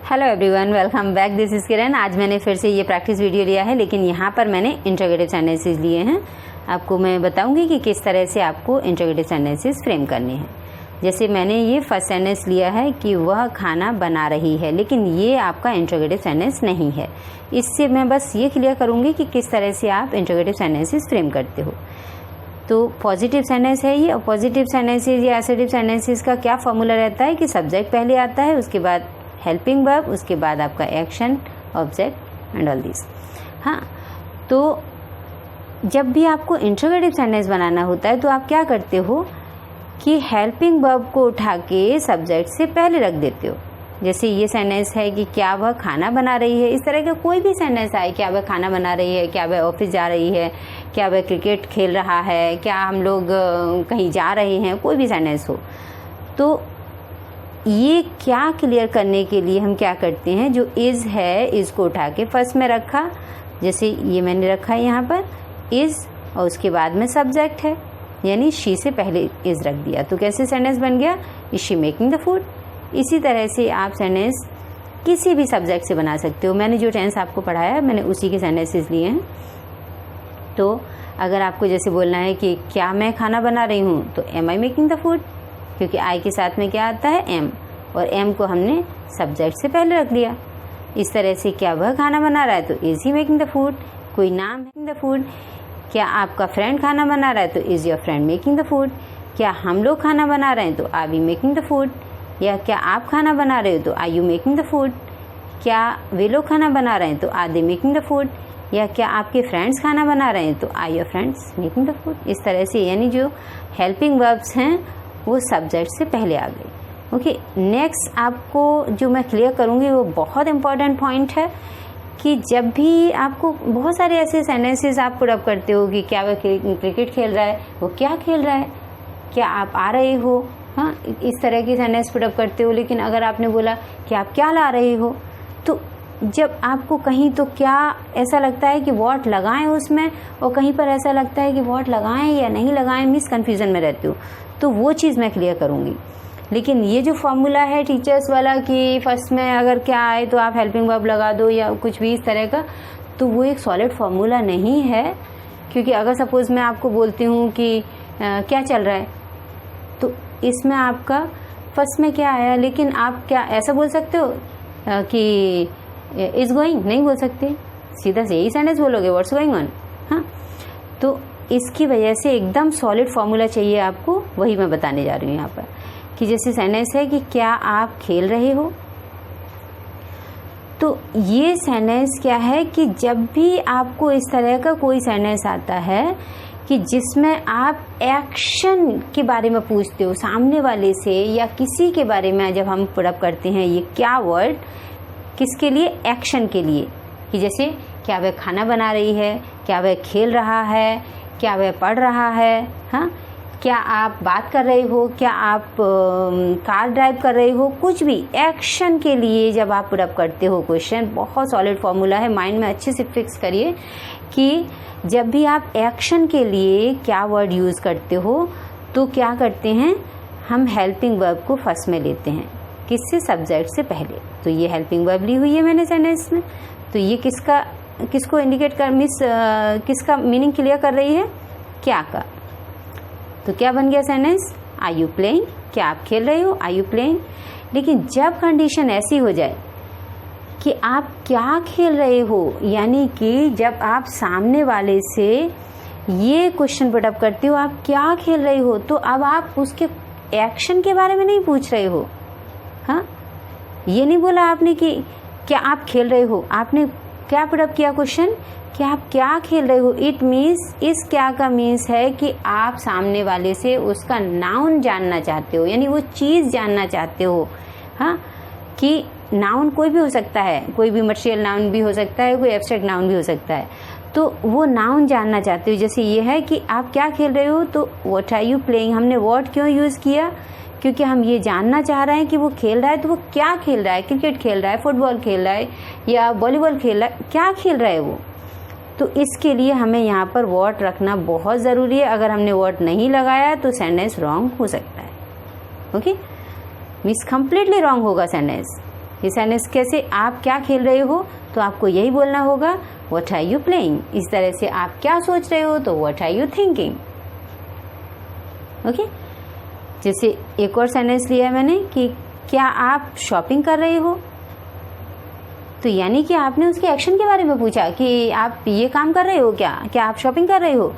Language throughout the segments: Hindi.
Hello everyone, welcome back. This is Kiran. आज मैंने फिर से ये प्रैक्टिस वीडियो लिया है, लेकिन यहाँ पर मैंने इंट्रोगेटिव सेंटेंसेस लिए हैं। आपको मैं बताऊंगी कि किस तरह से आपको इंट्रोगेटिव सेंटेंसेस फ्रेम करने हैं। जैसे मैंने ये फर्स्ट सेंटेंस लिया है कि वह खाना बना रही है, लेकिन ये आपका इंट्रोगेटिव सेंटेंस नहीं है। इससे मैं बस ये क्लियर करूँगी कि किस तरह से आप इंट्रोगेटिव सेंटेंसेस फ्रेम करते हो। तो पॉजिटिव सेंटेंस है ये, और पॉजिटिव सेंटेंसेस या असर्टिव सेंटेंसेस का क्या फॉर्मूला रहता है कि सब्जेक्ट पहले आता है, उसके बाद हेल्पिंग वर्ब, उसके बाद आपका action, object and all this. हाँ, तो जब भी आपको इंट्रोगेटिव सेंटेंस बनाना होता है तो आप क्या करते हो कि हेल्पिंग वर्ब को उठा के सब्जेक्ट से पहले रख देते हो। जैसे ये सेंटेंस है कि क्या वह खाना बना रही है। इस तरह का कोई भी सेंटेंस आए, क्या वह खाना बना रही है, क्या वह ऑफिस जा रही है, क्या वह क्रिकेट खेल रहा है, क्या हम लोग कहीं जा रहे हैं, कोई भी सेंटेंस हो, तो ये क्या क्लियर करने के लिए हम क्या करते हैं, जो इज़ है इसको उठा के फर्स्ट में रखा। जैसे ये मैंने रखा है यहाँ पर इज़, और उसके बाद में सब्जेक्ट है, यानी शी से पहले इज़ रख दिया। तो कैसे सेंटेंस बन गया, is she making the food. इसी तरह से आप सेंटेंस किसी भी सब्जेक्ट से बना सकते हो। मैंने जो टेंस आपको पढ़ाया मैंने उसी के सेंटेंसेस लिए हैं। तो अगर आपको जैसे बोलना है कि क्या मैं खाना बना रही हूँ, तो am I making the food, क्योंकि आई के साथ में क्या आता है, एम, और एम को हमने सब्जेक्ट से पहले रख दिया। इस तरह से क्या वह खाना बना रहा है, तो is he making the food. कोई नाम मेकिंग द फूड। क्या आपका फ्रेंड खाना बना रहा है, तो is your friend making the food. क्या हम लोग खाना बना रहे हैं, तो are we making the food. या क्या आप खाना बना रहे हो, तो are you making the food. क्या वे लोग खाना बना रहे हैं, तो are they making the food. या क्या आपके फ्रेंड्स खाना बना रहे हैं, तो are your friends making the food. इस तरह से यानी जो हेल्पिंग वर्ब्स हैं वो सब्जेक्ट से पहले आ गए। ओके, नेक्स्ट आपको जो मैं क्लियर करूँगी वो बहुत इंपॉर्टेंट पॉइंट है कि जब भी आपको बहुत सारे ऐसे सेंटेंसेस आप पुट अप करते हो कि क्या वह क्रिकेट खेल रहा है, वो क्या खेल रहा है, क्या आप आ रहे हो, हाँ, इस तरह की सेंटेंस पुट अप करते हो। लेकिन अगर आपने बोला कि आप क्या ला रहे हो, तो जब आपको कहीं तो क्या ऐसा लगता है कि वॉट लगाएं उसमें, और कहीं पर ऐसा लगता है कि वॉट लगाएं या नहीं लगाएं, मिस कन्फ्यूज़न में रहते हो, तो वो चीज़ मैं क्लियर करूँगी। लेकिन ये जो फॉर्मूला है टीचर्स वाला कि फर्स्ट में अगर क्या आए तो आप हेल्पिंग वर्ब लगा दो या कुछ भी इस तरह का, तो वो एक सॉलिड फॉर्मूला नहीं है। क्योंकि अगर सपोज़ मैं आपको बोलती हूँ कि क्या चल रहा है, तो इसमें आपका फर्स्ट में क्या आया, लेकिन आप क्या ऐसा बोल सकते हो कि इज़ गोइंग, नहीं बोल सकते, सीधा से यही सेंटेंस बोलोगे व्हाट्स गोइंग ऑन। हाँ, तो इसकी वजह से एकदम सॉलिड फॉर्मूला चाहिए आपको, वही मैं बताने जा रही हूँ यहाँ पर। कि जैसे सेंटेंस है कि क्या आप खेल रहे हो, तो ये सेंटेंस क्या है कि जब भी आपको इस तरह का कोई सेंटेंस आता है कि जिसमें आप एक्शन के बारे में पूछते हो सामने वाले से या किसी के बारे में, जब हम पुट अप करते हैं ये क्या वर्ड किसके लिए, एक्शन के लिए, कि जैसे क्या वह खाना बना रही है, क्या वह खेल रहा है, क्या वह पढ़ रहा है, हाँ, क्या आप बात कर रहे हो, क्या आप कार ड्राइव कर रहे हो, कुछ भी एक्शन के लिए जब आप पुट अप करते हो क्वेश्चन, बहुत सॉलिड फॉर्मूला है, माइंड में अच्छे से फिक्स करिए कि जब भी आप एक्शन के लिए क्या वर्ड यूज़ करते हो, तो क्या करते हैं, हम हेल्पिंग वर्ब को फर्स्ट में लेते हैं, किससे, सब्जेक्ट से पहले। तो ये हेल्पिंग वर्ब ली हुई है मैंने सेंटेंस में, तो ये किसको इंडिकेट कर किसका मीनिंग क्लियर कर रही है, क्या का। तो क्या बन गया सेंटेंस, आर यू प्लेइंग, क्या आप खेल रहे हो, आर यू प्लेइंग। लेकिन जब कंडीशन ऐसी हो जाए कि आप क्या खेल रहे हो, यानी कि जब आप सामने वाले से ये क्वेश्चन पुट अप करते हो आप क्या खेल रहे हो, तो अब आप उसके एक्शन के बारे में नहीं पूछ रहे हो। हाँ, ये नहीं बोला आपने कि क्या आप खेल रहे हो, आपने क्या पुट अप किया क्वेश्चन कि आप क्या खेल रहे हो। इट मीन्स, इस क्या का मीन्स है कि आप सामने वाले से उसका नाउन जानना चाहते हो, यानी वो चीज़ जानना चाहते हो। हाँ, कि नाउन कोई भी हो सकता है, कोई भी मटेरियल नाउन भी हो सकता है, कोई एब्स्ट्रैक्ट नाउन भी हो सकता है, तो वो नाउन जानना चाहते हो। जैसे ये है कि आप क्या खेल रहे हो, तो व्हाट आर यू प्लेइंग। हमने व्हाट क्यों यूज़ किया, क्योंकि हम ये जानना चाह रहे हैं कि वो खेल रहा है, तो वो क्या खेल रहा है, क्रिकेट खेल रहा है, फुटबॉल खेल रहा है या वॉलीबॉल खेल रहा है, क्या खेल रहा है वो। तो इसके लिए हमें यहाँ पर व्हाट रखना बहुत ज़रूरी है। अगर हमने व्हाट नहीं लगाया तो सेंटेंस रॉन्ग हो सकता है। ओके, मीन्स कंप्लीटली रॉन्ग होगा सेंटेंस। ये सेंटेंस कैसे, आप क्या खेल रहे हो, तो आपको यही बोलना होगा व्हाट आर यू प्लेइंग। इस तरह से आप क्या सोच रहे हो, तो what are you thinking. Okay, जैसे एक और सेंटेंस लिया है मैंने कि क्या आप शॉपिंग कर रहे हो, तो यानी कि आपने उसके एक्शन के बारे में पूछा कि आप ये काम कर रहे हो, क्या आप शॉपिंग कर रहे हो,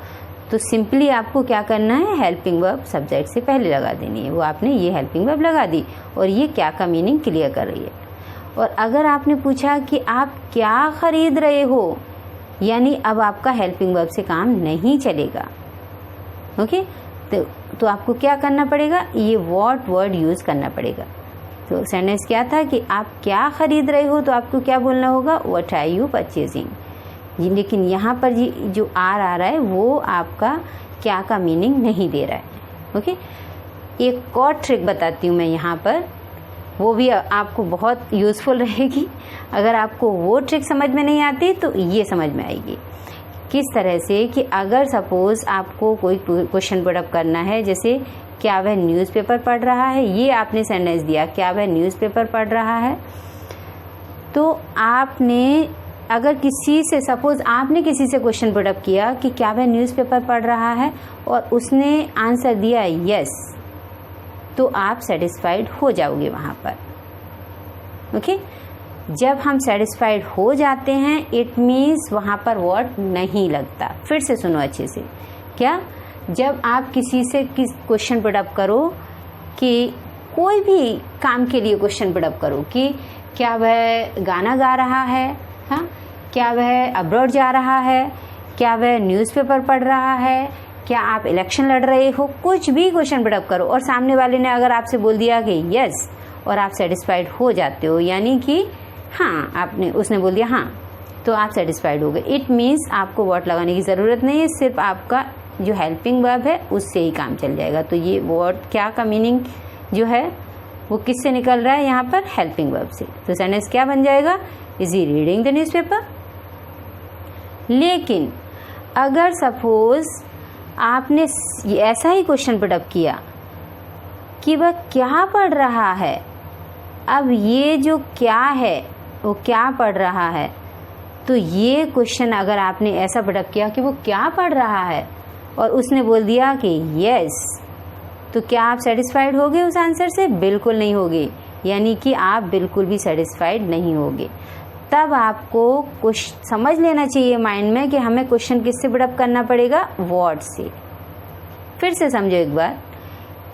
तो सिंपली आपको क्या करना है, हेल्पिंग वर्ब सब्जेक्ट से पहले लगा देनी है। वो आपने ये हेल्पिंग वर्ब लगा दी और ये क्या का मीनिंग क्लियर कर रही है। और अगर आपने पूछा कि आप क्या खरीद रहे हो, यानी अब आपका हेल्पिंग वर्ब से काम नहीं चलेगा। ओके, तो आपको क्या करना पड़ेगा, ये व्हाट वर्ड यूज़ करना पड़ेगा। तो सेंटेंस क्या था कि आप क्या खरीद रहे हो, तो आपको क्या बोलना होगा, व्हाट आर यू परचेजिंग। लेकिन यहाँ पर जो आर आ रहा है वो आपका क्या का मीनिंग नहीं दे रहा है। ओके, एक और ट्रिक बताती हूँ मैं यहाँ पर, वो भी आपको बहुत यूज़फुल रहेगी। अगर आपको वो ट्रिक समझ में नहीं आती तो ये समझ में आएगी। किस तरह से कि अगर सपोज़ आपको कोई क्वेश्चन पुट अप करना है, जैसे क्या वह न्यूज़पेपर पढ़ रहा है, ये आपने सेंटेंस दिया, क्या वह न्यूज़पेपर पढ़ रहा है, तो आपने अगर किसी से, सपोज़ आपने किसी से क्वेश्चन पुट अप किया कि क्या वह न्यूज़पेपर पढ़ रहा है और उसने आंसर दिया यस, तो आप सेटिस्फाइड हो जाओगे वहाँ पर। ओके, जब हम सेटिस्फाइड हो जाते हैं इट मीन्स वहाँ पर वर्ड नहीं लगता। फिर से सुनो अच्छे से, क्या, जब आप किसी से क्वेश्चन पुट अप करो कि कोई भी काम के लिए क्वेश्चन पुट अप करो कि क्या वह गाना गा रहा है, हाँ, क्या वह अब्रॉड जा रहा है, क्या वह न्यूज़पेपर पढ़ रहा है, क्या आप इलेक्शन लड़ रहे हो, कुछ भी क्वेश्चन पुट अप करो और सामने वाले ने अगर आपसे बोल दिया कि यस और आप सेटिस्फाइड हो जाते हो, यानी कि हाँ, उसने बोल दिया हाँ, तो आप सेटिस्फाइड हो गए। इट मीन्स आपको व्हाट लगाने की ज़रूरत नहीं है, सिर्फ आपका जो हेल्पिंग वर्ब है उससे ही काम चल जाएगा। तो ये व्हाट क्या का मीनिंग जो है वो किससे निकल रहा है, यहाँ पर हेल्पिंग वर्ब से। तो सेंटेंस क्या बन जाएगा, is he reading the newspaper. लेकिन अगर सपोज आपने ऐसा ही क्वेश्चन पुट अप किया कि वह क्या पढ़ रहा है, अब ये जो क्या है वो क्या पढ़ रहा है, तो ये क्वेश्चन अगर आपने ऐसा पुट अप किया कि वो क्या पढ़ रहा है और उसने बोल दिया कि यस, तो क्या आप सेटिस्फाइड होगे उस आंसर से, बिल्कुल नहीं होगे, यानी कि आप बिल्कुल भी सेटिस्फाइड नहीं होगे। तब आपको कुछ समझ लेना चाहिए माइंड में कि हमें क्वेश्चन किससे पुट अप करना पड़ेगा, व्हाट से। फिर से समझो एक बार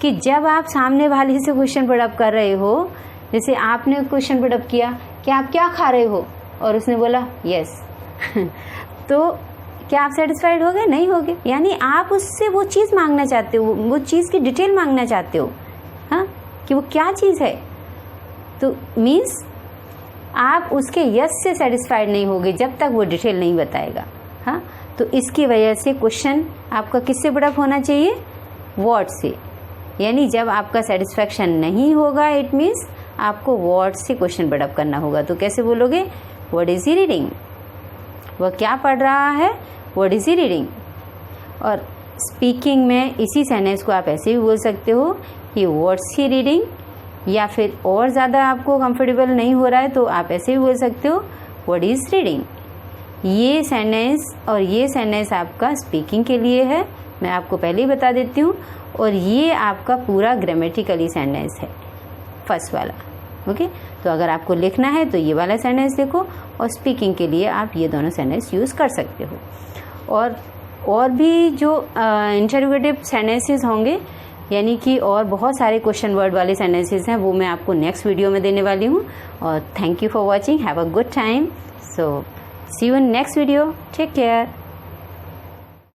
कि जब आप सामने वाले से क्वेश्चन पुट अप कर रहे हो, जैसे आपने क्वेश्चन पुट अप किया कि आप क्या खा रहे हो और उसने बोला यस तो क्या आप सेटिस्फाइड हो गए, नहीं होगे, यानी आप उससे वो चीज़ मांगना चाहते हो, वो चीज़ की डिटेल मांगना चाहते हो, हाँ, कि वो क्या चीज़ है। तो मीन्स आप उसके यस से सेटिस्फाइड नहीं होगे जब तक वो डिटेल नहीं बताएगा, हाँ। तो इसकी वजह से क्वेश्चन आपका किससे पुट अप होना चाहिए, व्हाट से। यानी जब आपका सेटिस्फैक्शन नहीं होगा इट मीन्स आपको व्हाट से क्वेश्चन पुट अप करना होगा। तो कैसे बोलोगे, व्हाट इज ही रीडिंग, वह क्या पढ़ रहा है, व्हाट इज ही रीडिंग। और स्पीकिंग में इसी सेंटेंस को आप ऐसे भी बोल सकते हो कि व्हाट्स ही रीडिंग, या फिर और ज़्यादा आपको कंफर्टेबल नहीं हो रहा है तो आप ऐसे भी बोल सकते हो व्हाट इज रीडिंग। ये सेंटेंस और ये सेंटेंस आपका स्पीकिंग के लिए है, मैं आपको पहले ही बता देती हूँ, और ये आपका पूरा ग्रामेटिकली सेंटेंस है, फर्स्ट वाला। ओके, तो अगर आपको लिखना है तो ये वाला सेंटेंस लिखो और स्पीकिंग के लिए आप ये दोनों सेंटेंस यूज़ कर सकते हो। और भी जो इंटरोगेटिव सेंटेंसेस होंगे, यानी कि और बहुत सारे क्वेश्चन वर्ड वाले सेंटेंसेस हैं, वो मैं आपको नेक्स्ट वीडियो में देने वाली हूँ। और thank you for watching, have a good time, so see you in next video, take care.